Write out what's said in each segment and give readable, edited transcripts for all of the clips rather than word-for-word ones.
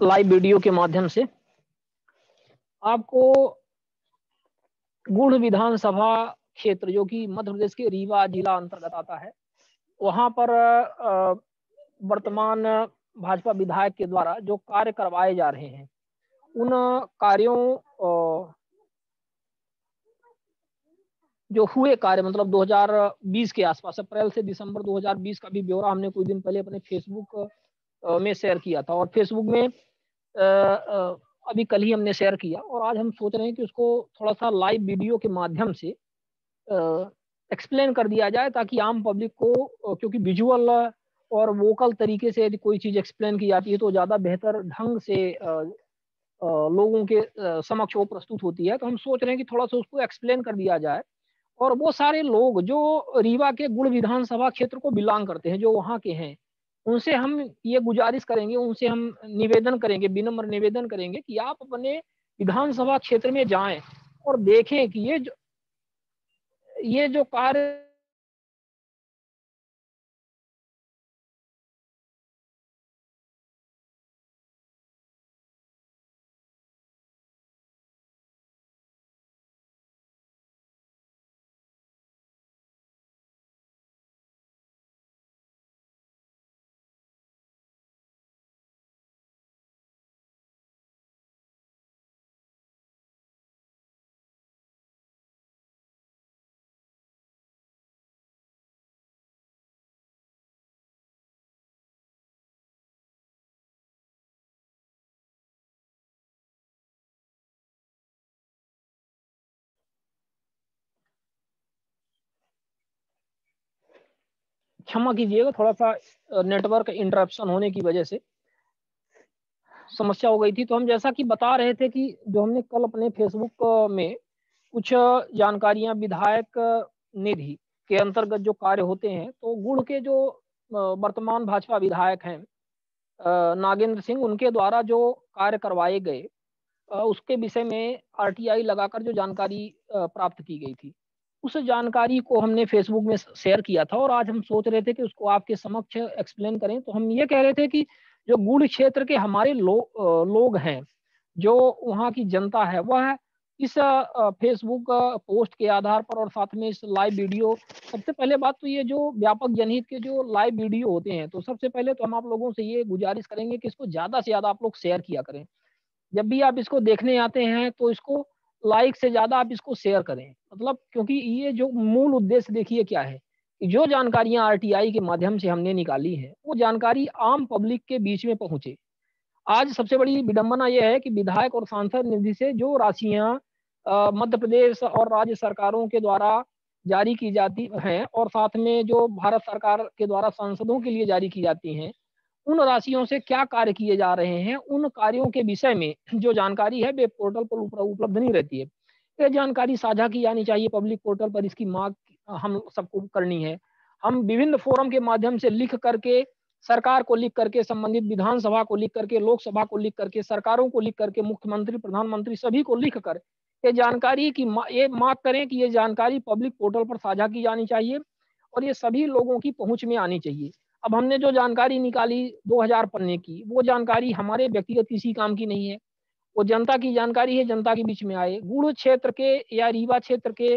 Live video के माध्यम से आपको गुढ़ विधानसभा क्षेत्र जो कि मध्य प्रदेश के रीवा जिला अंतर्गत आता है, वहां पर वर्तमान भाजपा विधायक के द्वारा जो कार्य करवाए जा रहे हैं, उन कार्यों जो हुए कार्य मतलब 2020 के आसपास अप्रैल से दिसंबर 2020 का भी ब्यौरा हमने कुछ दिन पहले अपने फेसबुक में शेयर किया था और फेसबुक में अभी कल ही हमने शेयर किया और आज हम सोच रहे हैं कि उसको थोड़ा सा लाइव वीडियो के माध्यम से एक्सप्लेन कर दिया जाए ताकि आम पब्लिक को, क्योंकि विजुअल और वोकल तरीके से यदि कोई चीज़ एक्सप्लेन की जाती है तो ज़्यादा बेहतर ढंग से लोगों के समक्ष वो प्रस्तुत होती है। तो हम सोच रहे हैं कि थोड़ा सा उसको एक्सप्लेन कर दिया जाए और वो सारे लोग जो रीवा के गुढ़ विधानसभा क्षेत्र को बिलोंग करते हैं, जो वहाँ के हैं, उनसे हम ये गुजारिश करेंगे, उनसे हम निवेदन करेंगे, विनम्र निवेदन करेंगे कि आप अपने विधानसभा क्षेत्र में जाएं और देखें कि ये जो कार्य क्षमा कीजिएगा, थोड़ा सा नेटवर्क इंटरप्शन होने की वजह से समस्या हो गई थी। तो हम जैसा कि बता रहे थे कि जो हमने कल अपने फेसबुक में कुछ जानकारियां विधायक निधि के अंतर्गत जो कार्य होते हैं, तो गुढ़ के जो वर्तमान भाजपा विधायक हैं नागेंद्र सिंह, उनके द्वारा जो कार्य करवाए गए उसके विषय में आरटीआई लगाकर जो जानकारी प्राप्त की गई थी, उस जानकारी को हमने फेसबुक में शेयर किया था और आज हम सोच रहे थे कि उसको आपके समक्ष एक्सप्लेन करें। तो हम ये कह रहे थे कि जो गुढ़ क्षेत्र के हमारे लोग हैं, जो वहाँ की जनता है, वह इस फेसबुक पोस्ट के आधार पर और साथ में इस लाइव वीडियो, सबसे पहले बात तो ये जो व्यापक जनहित के जो लाइव वीडियो होते हैं, तो सबसे पहले तो हम आप लोगों से ये गुजारिश करेंगे कि इसको ज़्यादा से ज़्यादा आप लोग शेयर किया करें। जब भी आप इसको देखने आते हैं तो इसको लाइक से ज्यादा आप इसको शेयर करें, मतलब क्योंकि ये जो मूल उद्देश्य देखिए क्या है कि जो जानकारियां आरटीआई के माध्यम से हमने निकाली है वो जानकारी आम पब्लिक के बीच में पहुंचे। आज सबसे बड़ी विडंबना यह है कि विधायक और सांसद निधि से जो राशियां मध्य प्रदेश और राज्य सरकारों के द्वारा जारी की जाती हैं और साथ में जो भारत सरकार के द्वारा सांसदों के लिए जारी की जाती हैं, उन राशियों से क्या कार्य किए जा रहे हैं, उन कार्यों के विषय में जो जानकारी है वेब पोर्टल पर उपलब्ध नहीं रहती है। ये जानकारी साझा की जानी चाहिए पब्लिक पोर्टल पर, इसकी मांग हम सबको करनी है। हम विभिन्न फोरम के माध्यम से लिख करके, सरकार को लिख करके, संबंधित विधानसभा को लिख करके, लोकसभा को लिख करके, सरकारों को लिख करके, मुख्यमंत्री, प्रधानमंत्री सभी को लिख कर ये जानकारी की ये मांग करें कि ये जानकारी पब्लिक पोर्टल पर साझा की जानी चाहिए और ये सभी लोगों की पहुंच में आनी चाहिए। अब हमने जो जानकारी निकाली 2000 पन्ने की, वो जानकारी हमारे व्यक्तिगत किसी काम की नहीं है, वो जनता की जानकारी है, जनता के बीच में आए। गुढ़ क्षेत्र के या रीवा क्षेत्र के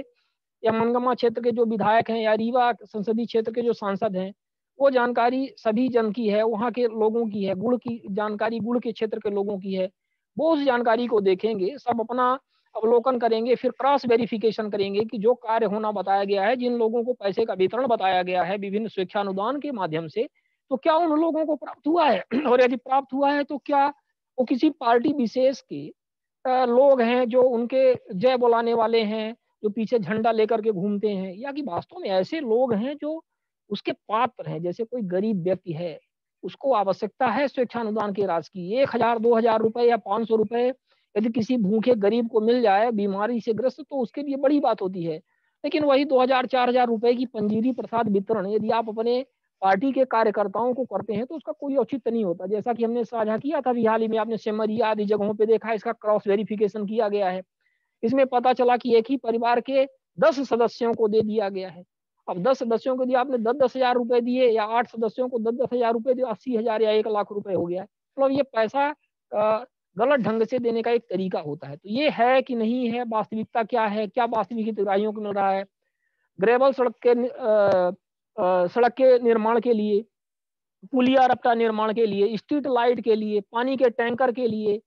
या मनगमा क्षेत्र के जो विधायक हैं या रीवा संसदीय क्षेत्र के जो सांसद हैं, वो जानकारी सभी जन की है, वहाँ के लोगों की है। गुढ़ की जानकारी गुढ़ के क्षेत्र के लोगों की है। वो उस जानकारी को देखेंगे, सब अपना अवलोकन करेंगे, फिर क्रॉस वेरिफिकेशन करेंगे कि जो कार्य होना बताया गया है, जिन लोगों को पैसे का वितरण बताया गया है विभिन्न स्वेच्छानुदान के माध्यम से, तो क्या उन लोगों को प्राप्त हुआ है और यदि प्राप्त हुआ है तो क्या वो किसी पार्टी विशेष के लोग हैं जो उनके जय बुलाने वाले हैं, जो पीछे झंडा लेकर के घूमते हैं, या कि वास्तव में ऐसे लोग हैं जो उसके पात्र हैं। जैसे कोई गरीब व्यक्ति है, उसको आवश्यकता है स्वेच्छानुदान के राशि की, 1000 2000 रुपए या 500 रुपए यदि किसी भूखे गरीब को मिल जाए बीमारी से ग्रस्त, तो उसके लिए बड़ी बात होती है। लेकिन वही 2000 4000 रुपए की पंजीरी प्रसाद वितरण यदि आप अपने पार्टी के कार्यकर्ताओं को करते हैं तो उसका कोई औचित्य नहीं होता। जैसा कि हमने साझा किया था हाल ही में, आपने सेमरिया आदि जगहों पे देखा, इसका क्रॉस वेरिफिकेशन किया गया है। इसमें पता चला कि एक ही परिवार के 10 सदस्यों को दे दिया गया है। अब 10 सदस्यों को दिया आपने 10,000 रुपए दिए, या 8 सदस्यों को 10,000 रुपए दिए, 80,000 या 1 लाख रुपए हो गया। मतलब ये पैसा गलत ढंग से देने का एक तरीका होता है। तो ये है कि नहीं है, वास्तविकता क्या है, क्या वास्तविक हितग्राहियों को मिल रहा है। ग्रेवल सड़क के निर्माण के लिए, पुलिया रपटा निर्माण के लिए, स्ट्रीट लाइट के लिए, पानी के टैंकर के लिए,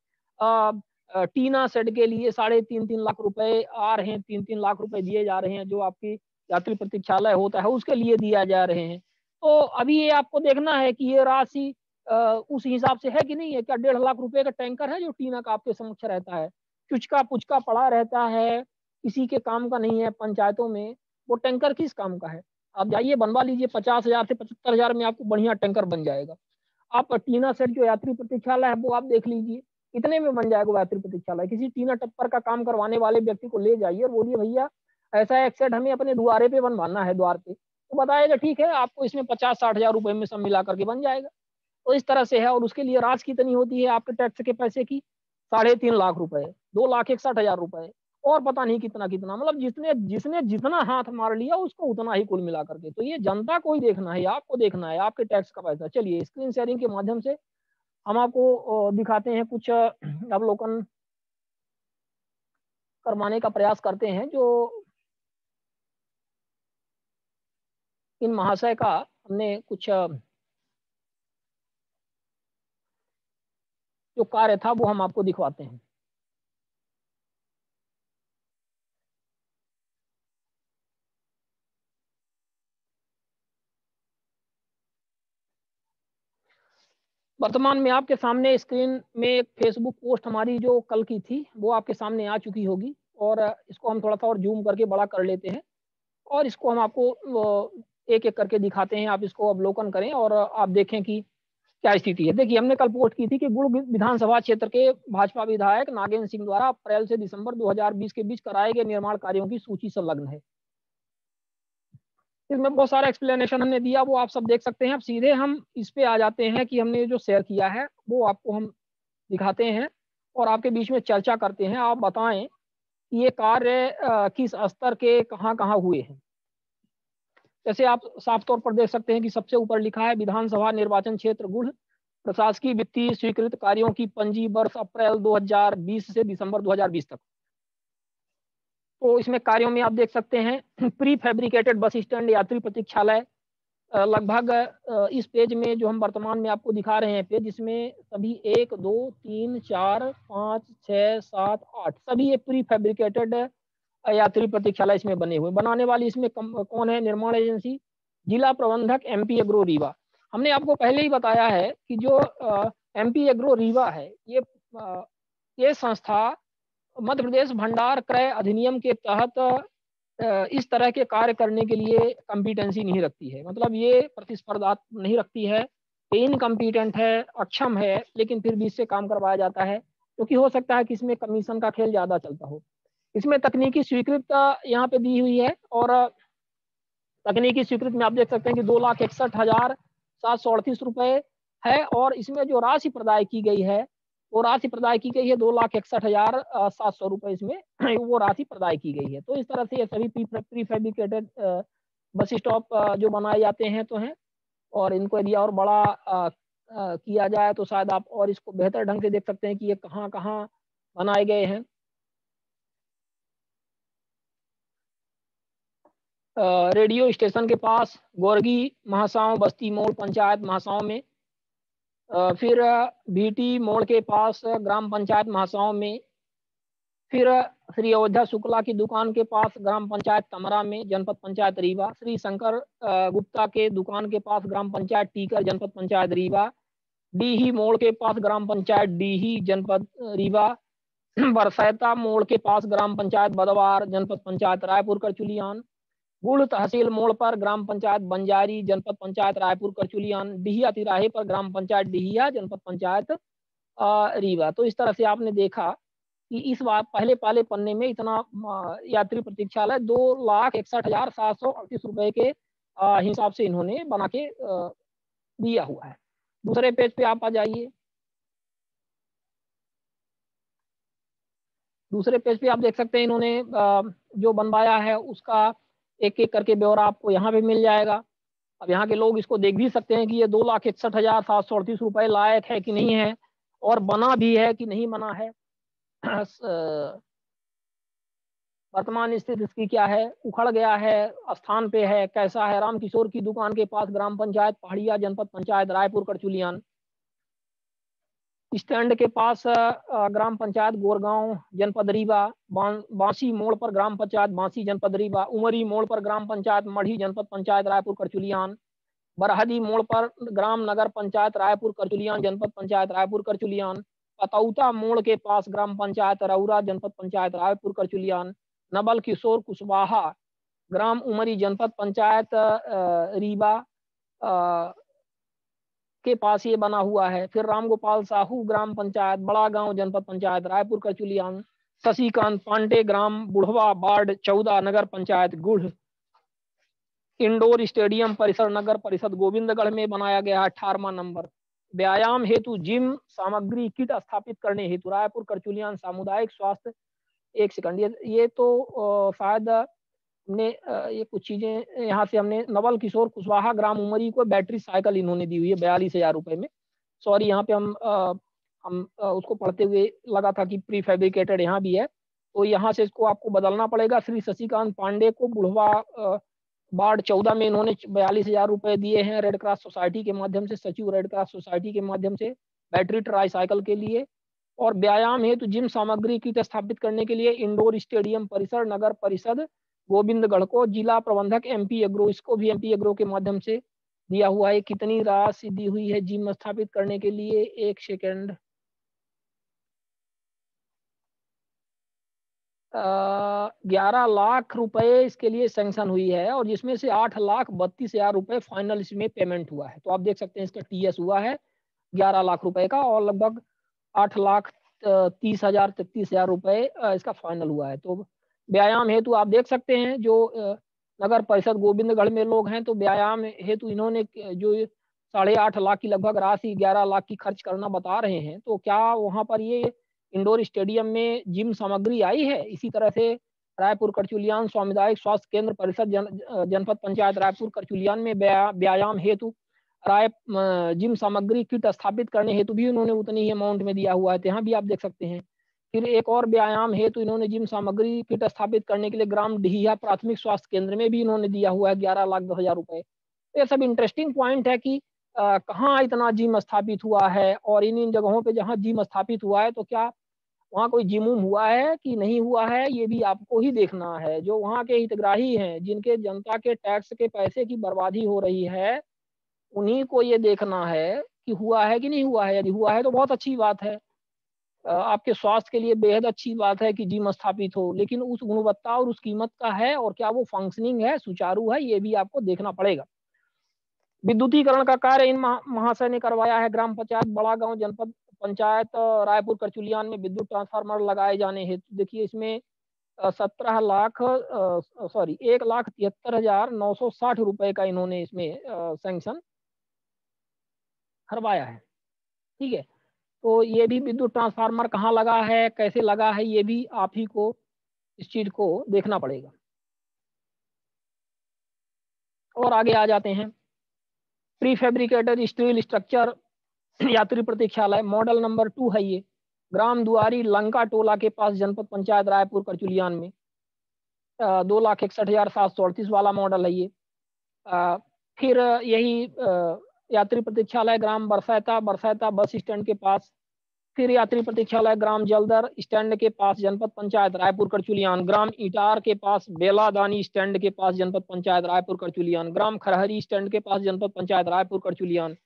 टीना शेड के लिए 3.5 लाख रुपए आ रहे हैं, 3-3 लाख रुपए दिए जा रहे हैं, जो आपकी यात्री प्रतीक्षालय होता है उसके लिए दिया जा रहे हैं। तो अभी ये आपको देखना है कि ये राशि उस हिसाब से है कि नहीं है। क्या 1.5 लाख रुपए का टैंकर है जो टीना का आपके समक्ष रहता है, चुचका पुचका पड़ा रहता है, किसी के काम का नहीं है पंचायतों में, वो टैंकर किस काम का है। आप जाइए बनवा लीजिए, 50,000 से 75,000 में आपको बढ़िया टैंकर बन जाएगा। आप टीना सेट जो यात्री प्रतीक्षालय है वो आप देख लीजिए, कितने में बन जाएगा यात्री प्रतीक्षालय। किसी टीना टप्पर का काम करवाने वाले व्यक्ति को ले जाइए और बोलिए भैया ऐसा एक सेट हमें अपने द्वारे पे बनवाना है, द्वार पे, तो बताएगा ठीक है आपको इसमें 50-60,000 रुपए में सब मिला करके बन जाएगा। तो इस तरह से है। और उसके लिए राशि कितनी होती है आपके टैक्स के पैसे की, 3.5 लाख रुपए, 2,61,000 रुपए, और पता नहीं कितना कितना, मतलब जिसने जिसने जितना हाथ मार लिया उसको उतना ही कुल मिला करके। तो ये जनता को ही देखना है, आपको देखना है, आपके टैक्स का पैसा। चलिए स्क्रीन शेयरिंग के माध्यम से हम आपको दिखाते हैं, कुछ अवलोकन करवाने का प्रयास करते हैं। जो इन महाशय का हमने कुछ जो कार्य था वो हम आपको दिखवाते हैं। वर्तमान में आपके सामने स्क्रीन में एक फेसबुक पोस्ट हमारी जो कल की थी वो आपके सामने आ चुकी होगी, और इसको हम थोड़ा सा और जूम करके बड़ा कर लेते हैं और इसको हम आपको एक एक करके दिखाते हैं। आप इसको अवलोकन करें और आप देखें कि क्या स्थिति है। देखिए हमने कल पोस्ट की थी कि गुड़ विधानसभा क्षेत्र के भाजपा विधायक नागेंद्र सिंह द्वारा अप्रैल से दिसंबर 2020 के बीच कराए गए निर्माण कार्यों की सूची संलग्न है। इसमें बहुत सारा एक्सप्लेनेशन हमने दिया, वो आप सब देख सकते हैं। अब सीधे हम इस पे आ जाते हैं कि हमने जो शेयर किया है वो आपको हम दिखाते हैं और आपके बीच में चर्चा करते हैं। आप बताएं कि ये कार्य किस स्तर के कहाँ कहाँ हुए हैं। जैसे आप साफ तौर पर देख सकते हैं कि सबसे ऊपर लिखा है विधानसभा निर्वाचन क्षेत्र गुड़, प्रशासकीय वित्तीय स्वीकृत कार्यों की पंजी वर्ष अप्रैल 2020 से दिसंबर 2020 तक। तो इसमें कार्यों में आप देख सकते हैं प्री फैब्रिकेटेड बस स्टैंड, यात्री प्रतीक्षालय, लगभग इस पेज में जो हम वर्तमान में आपको दिखा रहे हैं पेज, इसमें सभी 1 2 3 4 5 6 7 8 सभी ये प्री फैब्रिकेटेड यात्री प्रतीक्षालय इसमें बने हुए। बनाने वाली इसमें कौन है, निर्माण एजेंसी जिला प्रबंधक एमपी एग्रो रीवा। हमने आपको पहले ही बताया है कि जो एमपी एग्रो रीवा है ये संस्था मध्य प्रदेश भंडार क्रय अधिनियम के तहत इस तरह के कार्य करने के लिए कॉम्पिटेंसी नहीं रखती है। मतलब ये प्रतिस्पर्धा नहीं रखती है, ये इनकम्पिटेंट है, अक्षम है, लेकिन फिर भी इससे काम करवाया जाता है क्योंकि हो सकता है कि इसमें कमीशन का खेल ज़्यादा चलता हो। इसमें तकनीकी स्वीकृतता यहाँ पे दी हुई है और तकनीकी स्वीकृत में आप देख सकते हैं कि 2,61,738 रुपए है और इसमें जो राशि प्रदाय की गई है वो राशि प्रदाय की गई है 2,61,700 रुपए, इसमें वो राशि प्रदाय की गई है। तो इस तरह से ये सभी प्री फैब्रिकेटेड बस स्टॉप जो बनाए जाते हैं तो हैं, और इनको यदि और बड़ा किया जाए तो शायद आप और इसको बेहतर ढंग से देख सकते हैं कि ये कहाँ कहाँ बनाए गए हैं। रेडियो स्टेशन के पास गोरगी महासाव बस्ती मोड़ पंचायत महासाव में, फिर बीटी मोड़ के पास ग्राम पंचायत महासाव में, फिर श्री अयोध्या शुक्ला की दुकान के पास ग्राम पंचायत तमरा में जनपद पंचायत रीवा, श्री शंकर गुप्ता के दुकान के पास ग्राम पंचायत टीकर जनपद पंचायत रीवा, डीही मोड़ के पास ग्राम पंचायत डीही जनपद रीवा, बरसैता मोड़ के पास ग्राम पंचायत बदवार जनपद पंचायत रायपुर करचुलियान, गुड़ तहसील मोड़ पर ग्राम पंचायत बंजारी जनपद पंचायत रायपुर करचुलियान, डिहिया तिराहे पर ग्राम पंचायत डिहिया जनपद पंचायत रीवा। तो इस तरह से आपने देखा कि इस बार पहले पाले पन्ने में इतना यात्री प्रतीक्षालय 2,61,738 रुपए के हिसाब से इन्होंने बना के दिया हुआ है। दूसरे पेज पे आप आ जाइए। दूसरे पेज पे आप देख सकते हैं इन्होंने जो बनवाया है उसका एक एक करके ब्यौरा आपको यहाँ पे मिल जाएगा। अब यहाँ के लोग इसको देख भी सकते हैं कि ये 2,61,738 रुपए लायक है कि नहीं है, और बना भी है कि नहीं बना है, वर्तमान स्थिति इसकी क्या है, उखड़ गया है, स्थान पे है, कैसा है। रामकिशोर की दुकान के पास ग्राम पंचायत पहाड़िया, जनपद पंचायत रायपुर करचुलियान। स्टैंड के पास ग्राम पंचायत गोरगांव, जनपद रीवा। बांसी मोड़ पर ग्राम पंचायत बांसी, जनपद रीवा। उमरी मोड़ पर ग्राम पंचायत मढ़ी, जनपद पंचायत रायपुर करचुलियान। बरहदी मोड़ पर ग्राम नगर पंचायत रायपुर करचुलियान, जनपद पंचायत रायपुर करचुलियान। पतौता मोड़ के पास ग्राम पंचायत रौरा, जनपद पंचायत रायपुर करचुलियान। नबल किशोर कुशवाहा ग्राम उमरी, जनपद पंचायत रीवा के पास ये बना हुआ है। फिर रामगोपाल साहू ग्राम पंचायत बड़ा गांव, जनपद पंचायत रायपुर करचुलियान। शशिकांत पांडे ग्राम बुढ़वा, वार्ड 14, नगर पंचायत गुढ़। इंडोर स्टेडियम परिसर नगर परिषद गोविंदगढ़ में बनाया गया 18वां नंबर। व्यायाम हेतु जिम सामग्री किट स्थापित करने हेतु रायपुर करचुलियान सामुदायिक स्वास्थ्य। एक सेकंड, ये तो शायद हमने ये कुछ चीजें यहाँ से हमने नवल किशोर कुशवाहा ग्राम उमरी को बैटरी साइकिल इन्होंने दी हुई है 42,000 रुपए में। सॉरी, यहाँ पे हम उसको पढ़ते हुए लगा था कि प्री फैब्रिकेटेड यहाँ भी है, तो यहाँ से इसको आपको बदलना पड़ेगा। श्री शशिकांत पांडे को बुढ़वा वार्ड 14 में इन्होंने 42,000 रुपए दिए हैं रेड क्रॉस सोसाइटी के माध्यम से, सचिव रेड क्रॉस सोसाइटी के माध्यम से, बैटरी ट्राई साइकिल के लिए। और व्यायाम हेतु जिम सामग्री किट स्थापित करने के लिए इंडोर स्टेडियम परिसर नगर परिषद गोविंदगढ़ को जिला प्रबंधक MP एग्रो, इसको भी MP एग्रो के माध्यम से दिया हुआ है। कितनी राशि दी हुई है जिम स्थापित करने के लिए, एक सेकेंड, 11 लाख रुपए इसके लिए सैंक्शन हुई है, और जिसमें से 8,32,000 रुपए फाइनल इसमें पेमेंट हुआ है। तो आप देख सकते हैं इसका TS हुआ है 11 लाख रुपए का, और लगभग 8,30,000 33,000 रुपए इसका फाइनल हुआ है। तो व्यायाम हेतु आप देख सकते हैं जो नगर परिषद गोविंदगढ़ में लोग हैं, तो व्यायाम हेतु इन्होंने जो 8.5 लाख की लगभग राशि 11 लाख की खर्च करना बता रहे हैं। तो क्या वहां पर ये इंडोर स्टेडियम में जिम सामग्री आई है? इसी तरह से रायपुर करचुलियान सामुदायिक स्वास्थ्य केंद्र परिषद जनपद पंचायत रायपुर करचुलियान में व्यायाम हेतु जिम सामग्री किट स्थापित करने हेतु भी उन्होंने उतनी ही अमाउंट में दिया हुआ है, तो यहाँ भी आप देख सकते हैं। फिर एक और व्यायाम हेतु इन्होंने जिम सामग्री किट स्थापित करने के लिए ग्राम डिहिया प्राथमिक स्वास्थ्य केंद्र में भी इन्होंने दिया हुआ है 11,10,000 रुपए। ये सब इंटरेस्टिंग पॉइंट है कि कहाँ इतना जिम स्थापित हुआ है, और इन जगहों पे जहाँ जिम स्थापित हुआ है तो क्या वहाँ कोई जिम हुआ है कि नहीं हुआ है, ये भी आपको ही देखना है। जो वहाँ के हितग्राही हैं, जिनके जनता के टैक्स के पैसे की बर्बादी हो रही है, उन्हीं को ये देखना है कि हुआ है कि नहीं हुआ है। यदि हुआ है तो बहुत अच्छी बात है, आपके स्वास्थ्य के लिए बेहद अच्छी बात है कि जिम स्थापित हो, लेकिन उस गुणवत्ता और उस कीमत का है, और क्या वो फंक्शनिंग है, सुचारू है, ये भी आपको देखना पड़ेगा। विद्युतीकरण का कार्य इन महाशय ने करवाया है। ग्राम पंचायत बड़ा गांव, जनपद पंचायत रायपुर करचुलियान में विद्युत ट्रांसफार्मर लगाए जाने हेतु देखिए इसमें 1,73,960 रुपए का इन्होंने इसमें सैंक्शन करवाया है। ठीक है, तो ये भी विद्युत ट्रांसफार्मर कहाँ लगा है, कैसे लगा है, ये भी आप ही को इस चीज को देखना पड़ेगा। और आगे आ जाते हैं। प्री फैब्रिकेटेड स्टील स्ट्रक्चर यात्री प्रतीक्षालय मॉडल नंबर 2 है ये, ग्राम दुआरी लंका टोला के पास, जनपद पंचायत रायपुर करचुलियान में। 2,61,738 वाला मॉडल है ये। फिर यही यात्री प्रतीक्षालय ग्राम बरसैता बस स्टैंड के पास। फिर यात्री प्रतीक्षालय ग्राम जलदर स्टैंड के पास, जनपद पंचायत रायपुर करचुलियान। ग्राम इटार के पास, बेलादानी स्टैंड के पास, जनपद पंचायत रायपुर करचुलियान। ग्राम खरहरी स्टैंड के पास, जनपद पंचायत रायपुर करचुलियान।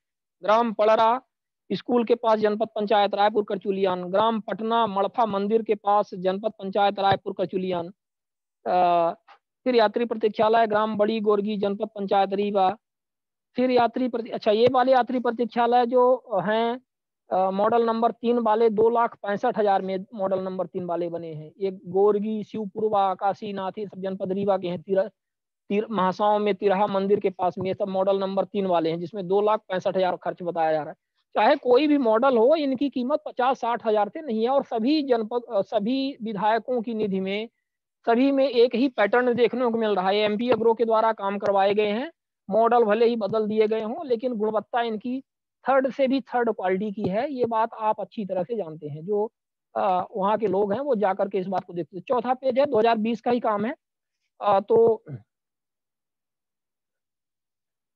ग्राम पड़रा स्कूल के पास, जनपद पंचायत रायपुर करचुलियान। ग्राम पटना मड़फा मंदिर के पास, जनपद पंचायत रायपुर करचुलियान। फिर यात्री प्रतीक्षालय ग्राम बड़ी गोरगी, जनपद पंचायत रीवा। फिर ये वाले यात्री प्रतीक्षालय जो हैं मॉडल नंबर 3 वाले 2,65,000 में मॉडल नंबर 3 वाले बने हैं। ये गोरगी, शिवपुरवा, काशीनाथ, ये सब जनपद रीवा के हैं। महासाओं में तिरहा मंदिर के पास में, ये सब मॉडल नंबर 3 वाले हैं, जिसमें 2,65,000 खर्च बताया जा रहा है। चाहे कोई भी मॉडल हो, इनकी कीमत 50-60 हजार से नहीं है, और सभी विधायकों की निधि में सभी में एक ही पैटर्न देखने को मिल रहा है। MP एग्रो के द्वारा काम करवाए गए हैं, मॉडल भले ही बदल दिए गए हों, लेकिन गुणवत्ता इनकी थर्ड से भी थर्ड क्वालिटी की है, ये बात आप अच्छी तरह से जानते हैं। जो वहाँ के लोग हैं वो जाकर के इस बात को देखते हैं। चौथा पेज है, 2020 का ही काम है। तो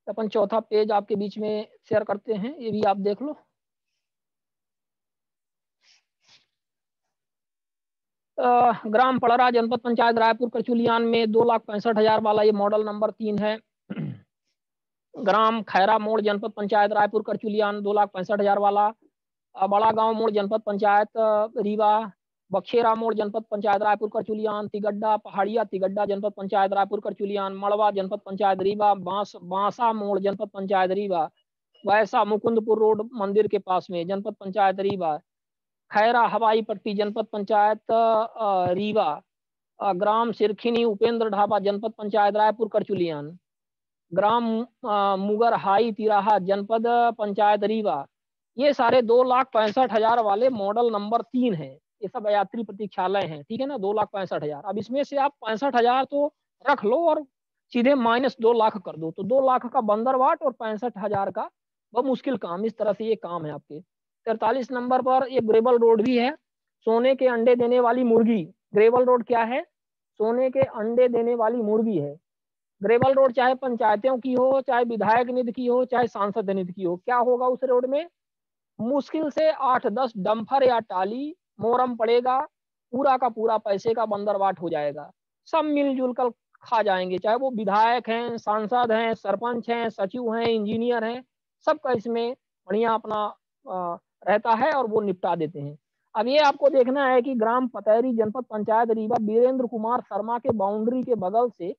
अपन चौथा पेज आपके बीच में शेयर करते हैं, ये भी आप देख लो। ग्राम पड़रा, जनपद पंचायत रायपुर करचुलियान में 2,65,000 वाला ये मॉडल नंबर 3 है। ग्राम खैरा मोड़, जनपद पंचायत रायपुर करचुलियान 2,65,000 वाला। बड़ा गांव मोड़, जनपद पंचायत रीवा। बखेरा मोड़, जनपद पंचायत रायपुर करचुलियान। तिगड्डा पहाड़िया तिगड्डा, जनपद पंचायत रायपुर करचुलियान। मड़वा, जनपद पंचायत रीवा। बांसा मोड़, जनपद पंचायत रीवा। वैसा मुकुंदपुर रोड मंदिर के पास में, जनपद पंचायत रीवा। खैरा हवाई पट्टी, जनपद पंचायत रीवा। ग्राम सिरखिनी उपेंद्र ढाबा, जनपद पंचायत रायपुर करचुलियान। ग्राम मुगर हाई तिराहा, जनपद पंचायत रीवा। ये सारे 2,65,000 वाले मॉडल नंबर 3 है। ये सब यात्री प्रतीक्षालय हैं, ठीक है ना। 2,65,000। अब इसमें से आप 65,000 तो रख लो और सीधे -2 लाख कर दो, तो 2 लाख का बंदरवाट और 65,000 का बहुत मुश्किल काम। इस तरह से ये काम है आपके। 43 नंबर पर एक ग्रेवल रोड भी है। सोने के अंडे देने वाली मुर्गी। ग्रेवल रोड क्या है? सोने के अंडे देने वाली मुर्गी है। ग्रेवल रोड चाहे पंचायतों की हो, चाहे विधायक निधि की हो, चाहे सांसद निधि की हो, क्या होगा उस रोड में? मुश्किल से 8-10 डंपर या टाली मोरम पड़ेगा, पूरा का पूरा पैसे का बंदरवाट हो जाएगा। सब मिलजुल कर खा जाएंगे, चाहे वो विधायक हैं, सांसद हैं, सरपंच हैं, सचिव हैं, इंजीनियर हैं, सबका इसमें बढ़िया अपना रहता है और वो निपटा देते हैं। अब ये आपको देखना है कि ग्राम पतैरी, जनपद पंचायत रीवा, वीरेंद्र कुमार शर्मा के बाउंड्री के बगल से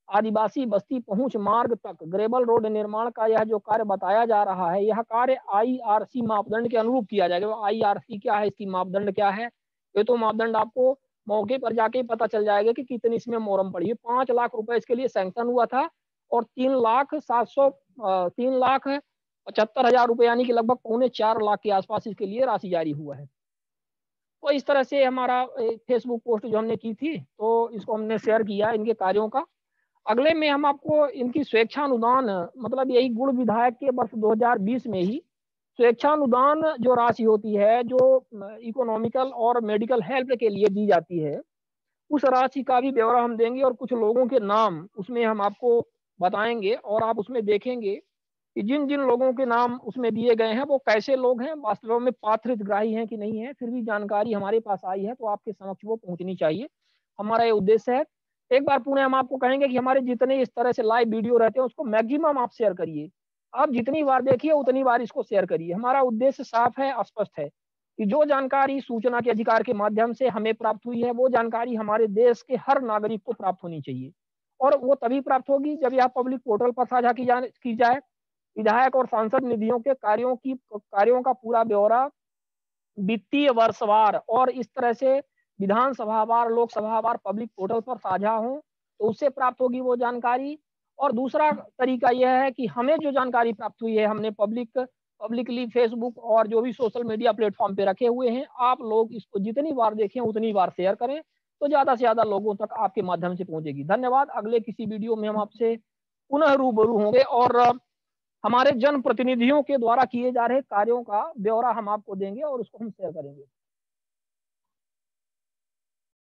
आदिवासी बस्ती पहुंच मार्ग तक ग्रेवल रोड निर्माण का यह जो कार्य बताया जा रहा है, यह कार्य आईआरसी मापदंड के अनुरूप किया जाएगा। आईआरसी क्या है, इसकी मापदंड क्या है, ये तो मापदंड आपको मौके पर जाके पता चल जाएगा कि कितनी इसमें मोरम पड़ी है। 5 लाख रुपए इसके लिए सैंक्शन हुआ था और 3,75,000 रुपए यानी कि लगभग 3.25 लाख के आसपास इसके लिए राशि जारी हुआ है। तो इस तरह से हमारा फेसबुक पोस्ट जो हमने की थी, तो इसको हमने शेयर किया इनके कार्यों का। अगले में हम आपको इनकी स्वेच्छानुदान, मतलब यही गुण विधायक के वर्ष 2020 में ही स्वेच्छानुदान जो राशि होती है, जो इकोनॉमिकल और मेडिकल हेल्प के लिए दी जाती है, उस राशि का भी ब्यौरा हम देंगे और कुछ लोगों के नाम उसमें हम आपको बताएंगे और आप उसमें देखेंगे कि जिन जिन लोगों के नाम उसमें दिए गए हैं वो कैसे लोग हैं, वास्तव में पात्र हितग्राही हैं कि नहीं है। फिर भी जानकारी हमारे पास आई है तो आपके समक्ष वो पहुंचनी चाहिए, हमारा ये उद्देश्य है। एक बार पुणे हम आपको कहेंगे कि हमारे जितने इस तरह से लाइव वीडियो रहते हैं उसको मैक्सिमम आप शेयर करिए। आप जितनी बार देखिए उतनी बार इसको शेयर करिए। हमारा उद्देश्य साफ है, स्पष्ट है कि जो जानकारी सूचना के अधिकार के माध्यम से हमें प्राप्त हुई है, वो जानकारी हमारे देश के हर नागरिक को प्राप्त होनी चाहिए। और वो तभी प्राप्त होगी जब यह पब्लिक पोर्टल पर साझा की जाए। विधायक और सांसद निधियों के कार्यों का पूरा ब्यौरा वित्तीय वर्षवार और इस तरह से विधानसभावार, लोकसभावार पब्लिक पोर्टल पर साझा हो, तो उससे प्राप्त होगी वो जानकारी। और दूसरा तरीका यह है कि हमें जो जानकारी प्राप्त हुई है, हमने पब्लिकली फेसबुक और जो भी सोशल मीडिया प्लेटफॉर्म पे रखे हुए हैं, आप लोग इसको जितनी बार देखें उतनी बार शेयर करें, तो ज्यादा से ज्यादा लोगों तक आपके माध्यम से पहुंचेगी। धन्यवाद। अगले किसी वीडियो में हम आपसे पुनः रूबरू होंगे और हमारे जनप्रतिनिधियों के द्वारा किए जा रहे कार्यों का ब्यौरा हम आपको देंगे और उसको हम शेयर करेंगे।